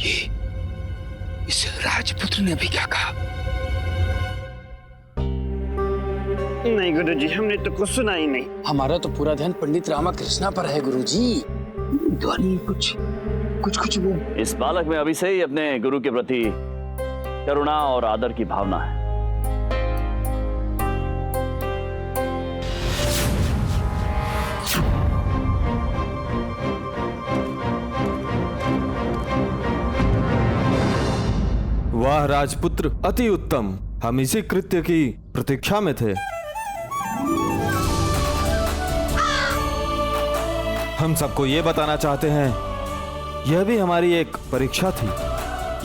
ये इस राजपुत्र ने भी क्या कहा? नहीं गुरुजी, हमने तो कुछ सुना ही नहीं। हमारा तो पूरा ध्यान पंडित रामाकृष्णा पर है गुरुजी। ध्वनि कुछ वो। इस बालक में अभी से ही अपने गुरु के प्रति करुणा और आदर की भावना है। वाह राजपुत्र, अति उत्तम। हम इसी कृत्य की प्रतीक्षा में थे। हम सबको ये बताना चाहते हैं, यह भी हमारी एक परीक्षा थी,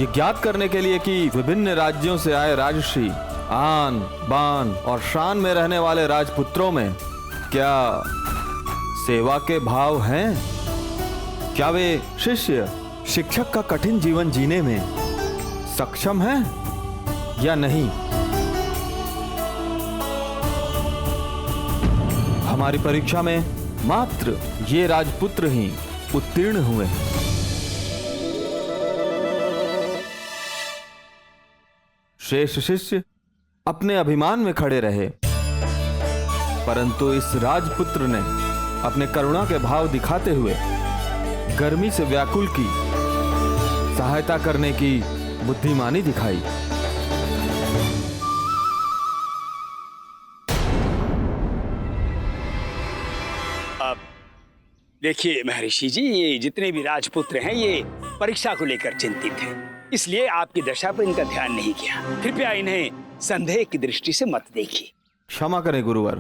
ये ज्ञात करने के लिए कि विभिन्न राज्यों से आए राजश्री आन बान और शान में रहने वाले राजपुत्रों में क्या सेवा के भाव हैं? क्या वे शिष्य शिक्षक का कठिन जीवन जीने में सक्षम हैं या नहीं? हमारी परीक्षा में मात्र ये राजपुत्र ही उत्तीर्ण हुए हैं। शेष शिष्य अपने अभिमान में खड़े रहे, परंतु इस राजपुत्र ने अपने करुणा के भाव दिखाते हुए गर्मी से व्याकुल की सहायता करने की बुद्धिमानी दिखाई। अब देखिए महर्षि जी, ये जितने भी राजपुत्र हैं ये परीक्षा को लेकर चिंतित हैं, इसलिए आपकी दशा पर इनका ध्यान नहीं किया। कृपया इन्हें संदेह की दृष्टि से मत देखिए। क्षमा करें गुरुवर,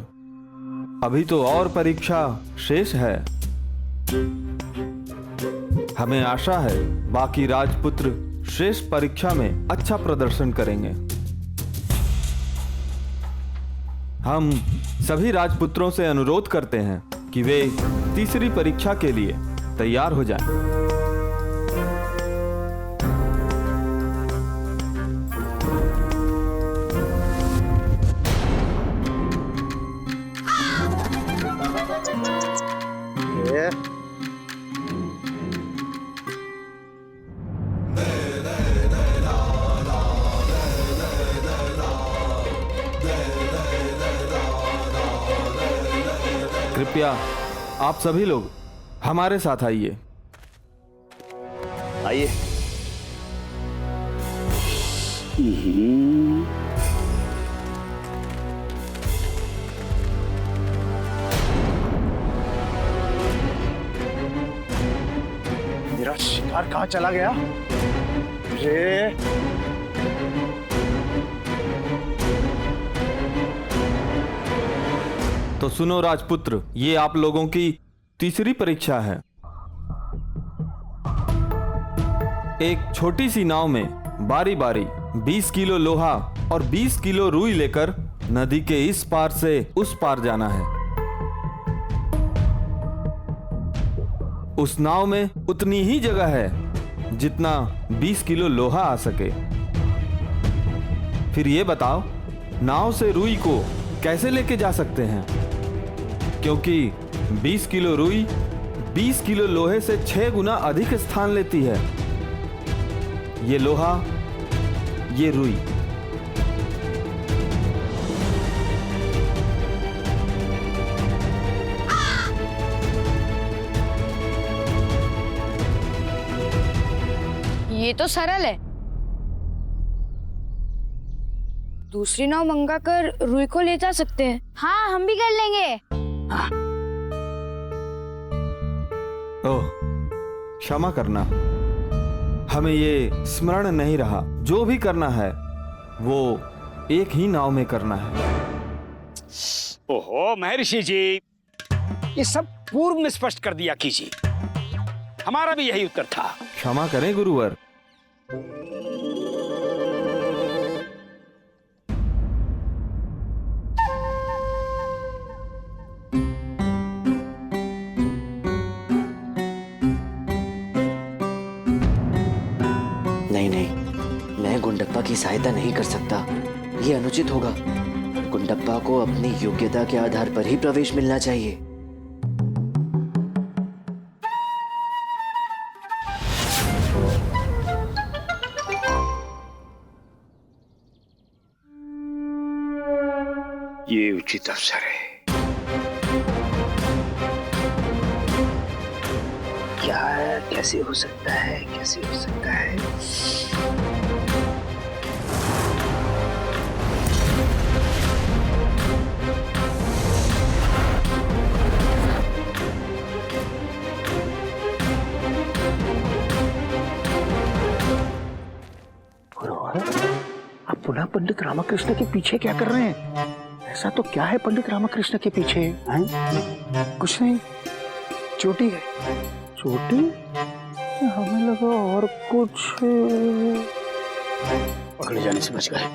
अभी तो और परीक्षा शेष है। हमें आशा है बाकी राजपुत्र शेष परीक्षा में अच्छा प्रदर्शन करेंगे। हम सभी राजपुत्रों से अनुरोध करते हैं कि वे तीसरी परीक्षा के लिए तैयार हो जाएं। कृपया आप सभी लोग हमारे साथ आइए। आइए। मेरा शिकार कहाँ चला गया? अरे तो सुनो राजपुत्र, ये आप लोगों की तीसरी परीक्षा है। एक छोटी सी नाव में बारी बारी 20 किलो लोहा और 20 किलो रुई लेकर नदी के इस पार से उस पार जाना है। उस नाव में उतनी ही जगह है जितना 20 किलो लोहा आ सके। फिर ये बताओ, नाव से रुई को कैसे लेके जा सकते हैं? क्योंकि 20 किलो रुई 20 किलो लोहे से 6 गुना अधिक स्थान लेती है। ये लोहा, ये रुई। ये तो सरल है। दूसरी नाव मंगाकर रुई को ले जा सकते हैं। हाँ, हम भी कर लेंगे। ओह, क्षमा करना, हमें ये स्मरण नहीं रहा। जो भी करना है वो एक ही नाव में करना है। ओहो महर्षि जी, ये सब पूर्व में स्पष्ट कर दिया कीजिए। हमारा भी यही उत्तर था। क्षमा करें गुरुवर। नहीं, मैं गुंडप्पा की सहायता नहीं कर सकता। ये अनुचित होगा। गुंडप्पा को अपनी योग्यता के आधार पर ही प्रवेश मिलना चाहिए। ये उचित अवसर है। क्या कैसे हो सकता है, कैसे हो सकता है? आप पुनः पंडित रामकृष्ण के पीछे क्या कर रहे हैं? ऐसा तो क्या है पंडित रामकृष्ण के पीछे? हैं? कुछ नहीं, चोटी है। चोटी? हमें लगा और कुछ। पकड़े जाने से बच गए।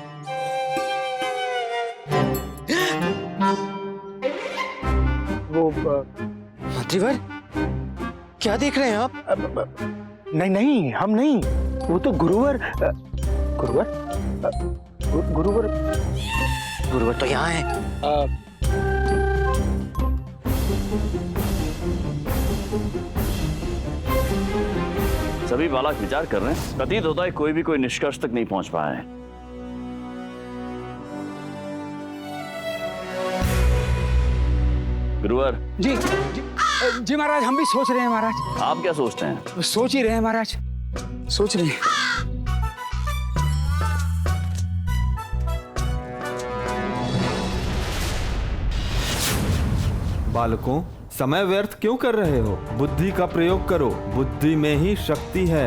वो मंत्रीवर, क्या देख रहे हैं आप? नहीं नहीं, हम नहीं, वो तो गुरुवर। गुरुवर? गुरुवर? गुरुवर तो यहाँ है। सभी बालक विचार कर रहे हैं। प्रतीत होता है कोई भी कोई निष्कर्ष तक नहीं पहुंच पाया है। गुरुवर जी जी, जी महाराज, हम भी सोच रहे हैं महाराज। आप क्या सोचते हैं? सोच ही रहे हैं महाराज, सोच रहे हैं। बालकों, समय व्यर्थ क्यों कर रहे हो? बुद्धि का प्रयोग करो, बुद्धि में ही शक्ति है।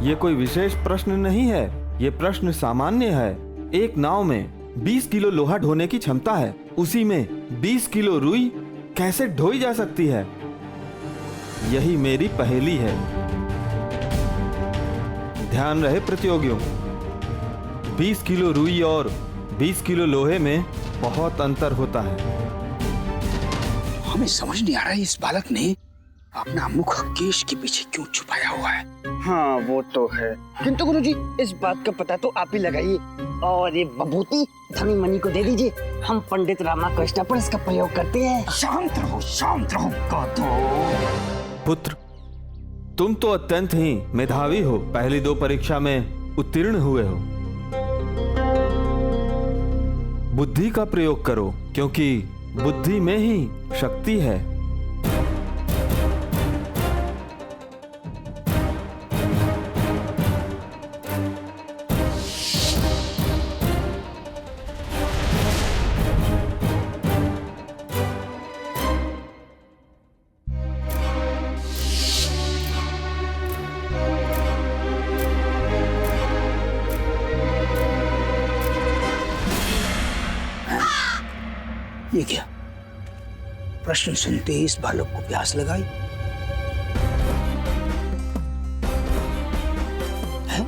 ये कोई विशेष प्रश्न नहीं है, ये प्रश्न सामान्य है। एक नाव में 20 किलो लोहा ढोने की क्षमता है, उसी में 20 किलो रुई कैसे ढोई जा सकती है? यही मेरी पहेली है। ध्यान रहे प्रतियोगियों, 20 किलो रुई और 20 किलो लोहे में बहुत अंतर होता है। हमें समझ नहीं आ रहा है इस बालक ने अपना मुख केश के पीछे क्यों छुपाया हुआ है। हाँ वो तो है, किंतु गुरुजी इस बात का पता तो आप ही लगाइए और ये बभूति धनी मनी को दे दीजिए। हम पंडित रामकृष्ण पर इसका प्रयोग करते हैं। शांत रहो गाधो। पुत्र, तुम तो अत्यंत ही मेधावी हो, पहली 2 परीक्षा में उत्तीर्ण हुए हो। बुद्धि का प्रयोग करो, क्योंकि बुद्धि में ही शक्ति है। ये क्या? प्रश्न सुनते ही इस बालक को प्यास लगाई है?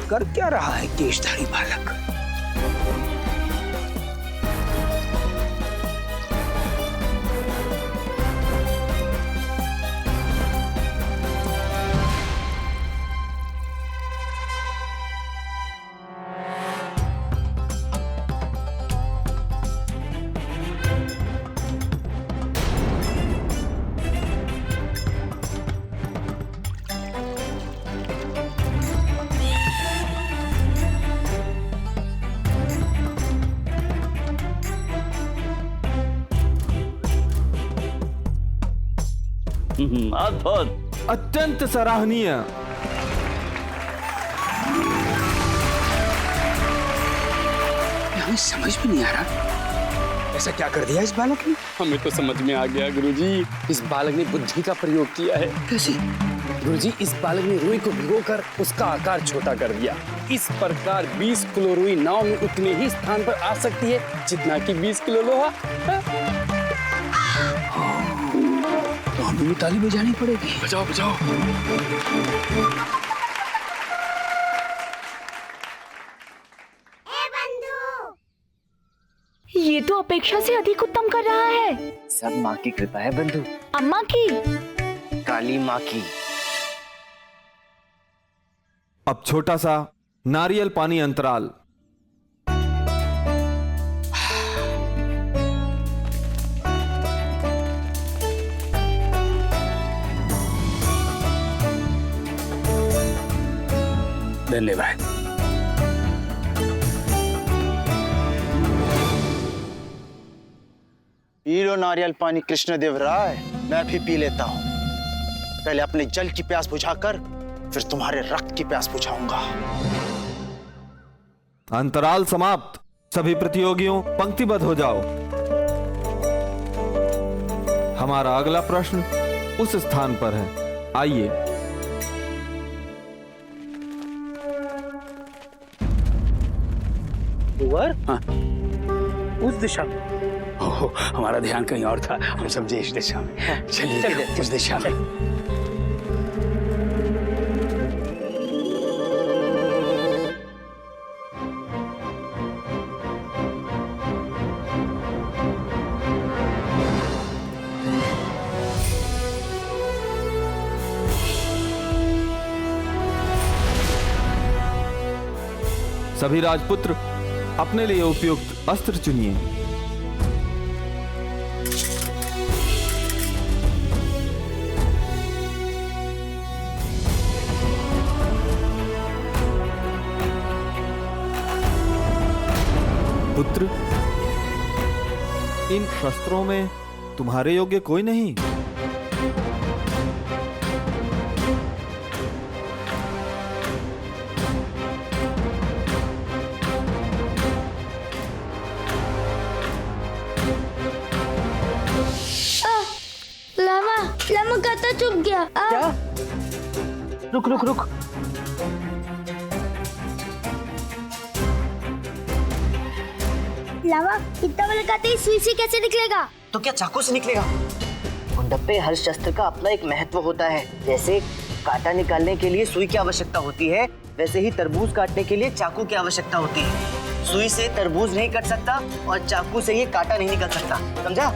कर क्या रहा है केशधारी बालक? अद्भुत, अत्यंत सराहनीय। हमें समझ भी नहीं आ रहा ऐसा क्या कर दिया इस बालक ने। हमें तो समझ में आ गया गुरुजी, इस बालक ने बुद्धि का प्रयोग किया है। कैसे? गुरुजी, इस बालक ने रुई को भिगोकर उसका आकार छोटा कर दिया। इस प्रकार 20 किलो रुई नाव में उतने ही स्थान पर आ सकती है जितना कि 20 किलो लोहा। तो हमें भी ताली बजानी पड़ेगी। बजाओ बजाओ। ये तो अपेक्षा से अधिक उत्तम कर रहा है। सब माँ की कृपा है बंधु। अम्मा की? काली माँ की। अब छोटा सा नारियल पानी अंतराल। धन्यवाद। पी लो नारियल पानी कृष्णदेव राय, मैं भी पी लेता हूँ। पहले अपने जल की प्यास बुझाकर फिर तुम्हारे रक्त की प्यास बुझाऊंगा। अंतराल समाप्त। सभी प्रतियोगियों पंक्तिबद्ध हो जाओ। हमारा अगला प्रश्न उस स्थान पर है, आइए। हाँ। उस दिशा में। ओह, हमारा ध्यान कहीं और था, हम समझे इस दिशा में। चलिए उस दिशा में। सभी राजपुत्र अपने लिए उपयुक्त अस्त्र चुनिए। पुत्र, इन शस्त्रों में तुम्हारे योग्य कोई नहीं। लामा काता चुप गया। क्या? रुक रुक रुक। लामा इतना बड़ा काता इस सुई से कैसे निकलेगा? तो क्या चाकू से निकलेगा? गुंडप्पे, हर शस्त्र का अपना एक महत्व होता है। जैसे कांटा निकालने के लिए सुई की आवश्यकता होती है, वैसे ही तरबूज काटने के लिए चाकू की आवश्यकता होती है। सुई से तरबूज नहीं कट सकता और चाकू से ये कांटा नहीं निकल सकता, समझा?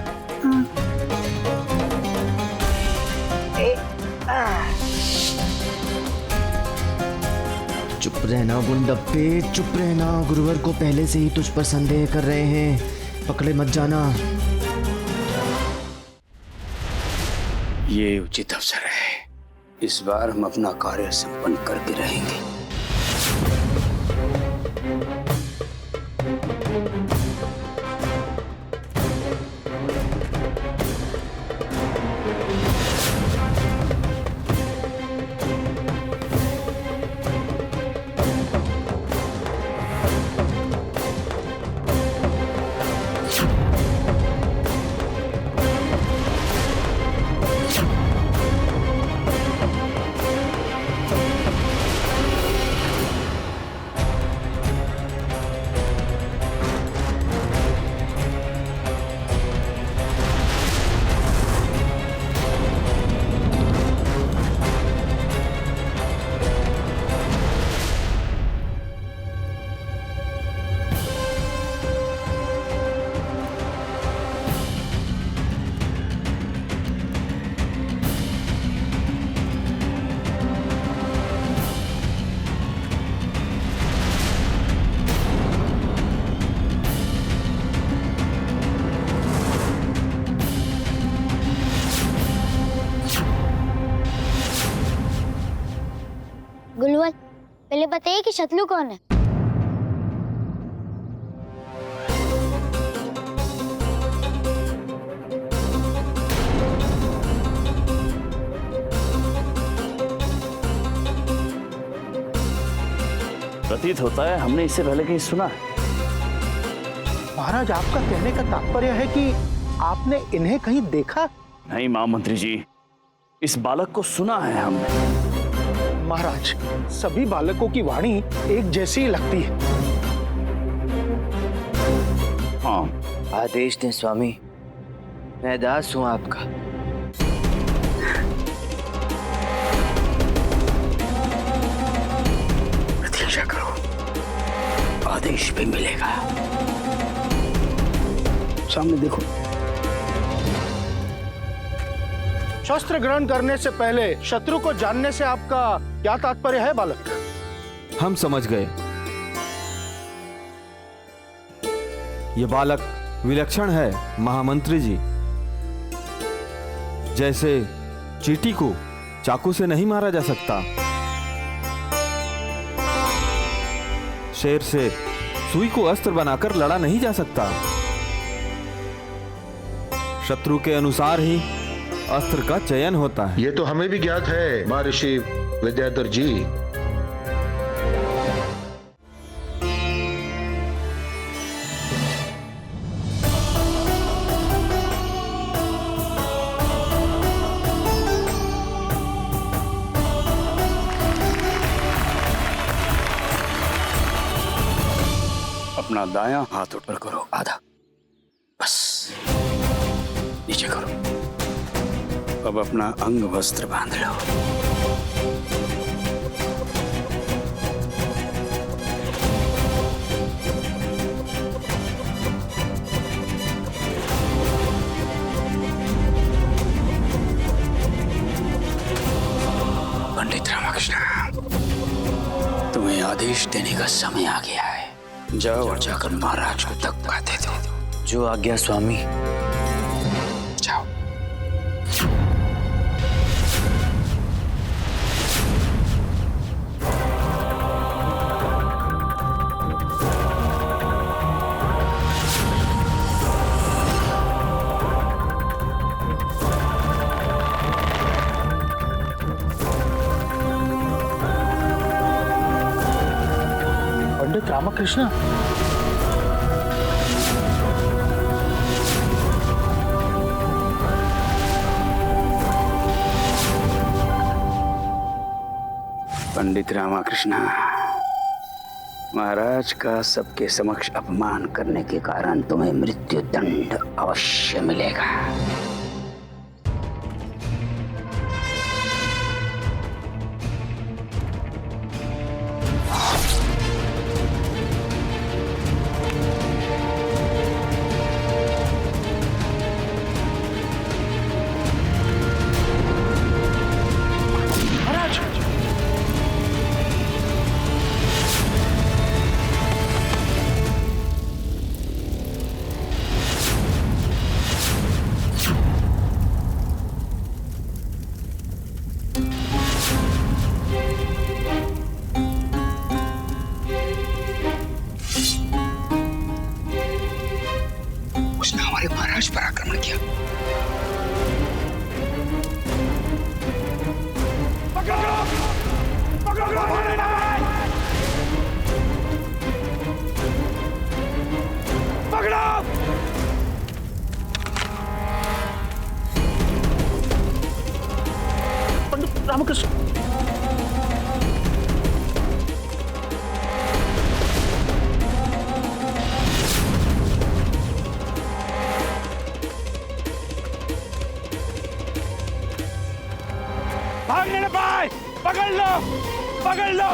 चुप रहना गुंडप्पे, चुप रहना। गुरुवर को पहले से ही तुझ पर संदेह कर रहे हैं, पकड़े मत जाना। ये उचित अवसर है, इस बार हम अपना कार्य संपन्न करके रहेंगे। गुलवत, पहले बताइए कि शत्रुघ्न कौन है? प्रतीत होता है हमने इससे पहले कहीं सुना है। महाराज, आपका कहने का तात्पर्य है कि आपने इन्हें कहीं देखा? नहीं महामंत्री जी, इस बालक को सुना है हमने। महाराज, सभी बालकों की वाणी एक जैसी ही लगती है। हाँ, आदेश दें स्वामी, मैं दास हूं आपका। प्रतीक्षा करो, आदेश भी मिलेगा। सामने देखो। शस्त्र ग्रहण करने से पहले शत्रु को जानने से आपका क्या तात्पर्य है बालक? हम समझ गए। ये बालक विलक्षण है महामंत्री जी। जैसे चींटी को चाकू से नहीं मारा जा सकता, शेर से सुई को अस्त्र बनाकर लड़ा नहीं जा सकता, शत्रु के अनुसार ही अस्त्र का चयन होता है। ये तो हमें भी ज्ञात है महर्षि विद्याधर जी। अपना दायां हाथ ऊपर करो, आधा, बस नीचे करो। अब अपना अंग वस्त्र बांध लो। पंडित रामकृष्ण, तुम्हें आदेश देने का समय आ गया है। जाओ और जाकर महाराज को धक्का दे दो। जो आज्ञा स्वामी। जाओ। पंडित रामकृष्ण, पंडित रामकृष्ण, महाराज का सबके समक्ष अपमान करने के कारण तुम्हें मृत्यु दंड अवश्य मिलेगा। उसने हमारे महाराज पर आक्रमण किया। पंडित रामकृष्ण, भागने न पाए, पकड़ लो, पकड़ लो।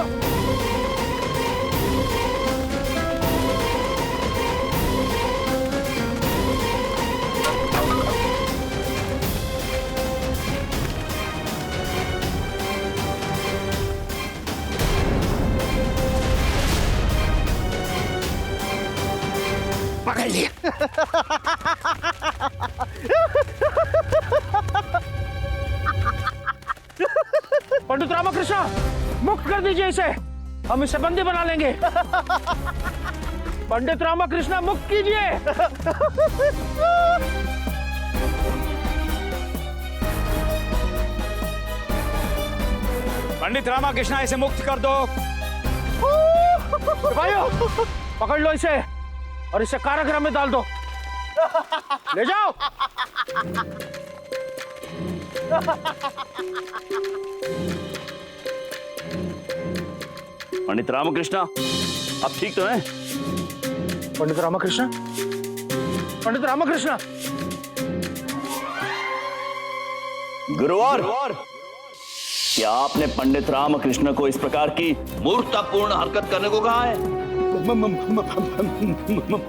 पकड़ लिया। पंडित रामकृष्ण, मुक्त कर दीजिए इसे, हम इसे बंदी बना लेंगे। पंडित रामकृष्ण, मुक्त कीजिए। पंडित रामकृष्ण, इसे मुक्त कर दो। भाइयों, पकड़ लो इसे और इसे कारागृह में डाल दो। ले जाओ। पंडित रामकृष्ण, आप ठीक तो हैं? पंडित रामकृष्ण, पंडित रामकृष्ण, गुरुवार, क्या आपने पंडित रामकृष्ण को इस प्रकार की मूर्खतापूर्ण हरकत करने को कहा है?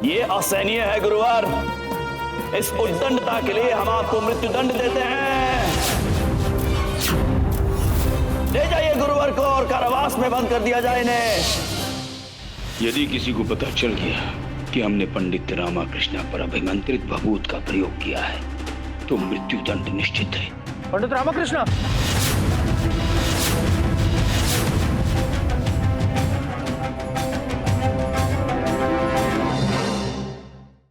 ये असहनीय है गुरुवार। इस उद्दंडता के लिए हम आपको मृत्यु दंड देते हैं। ले जाइए गुरुवार को और कारावास में बंद कर दिया जाए इन्हें। यदि किसी को पता चल गया कि हमने पंडित रामकृष्ण पर अभिमंत्रित भभूत का प्रयोग किया है तो मृत्यु दंड निश्चित है। पंडित रामकृष्ण,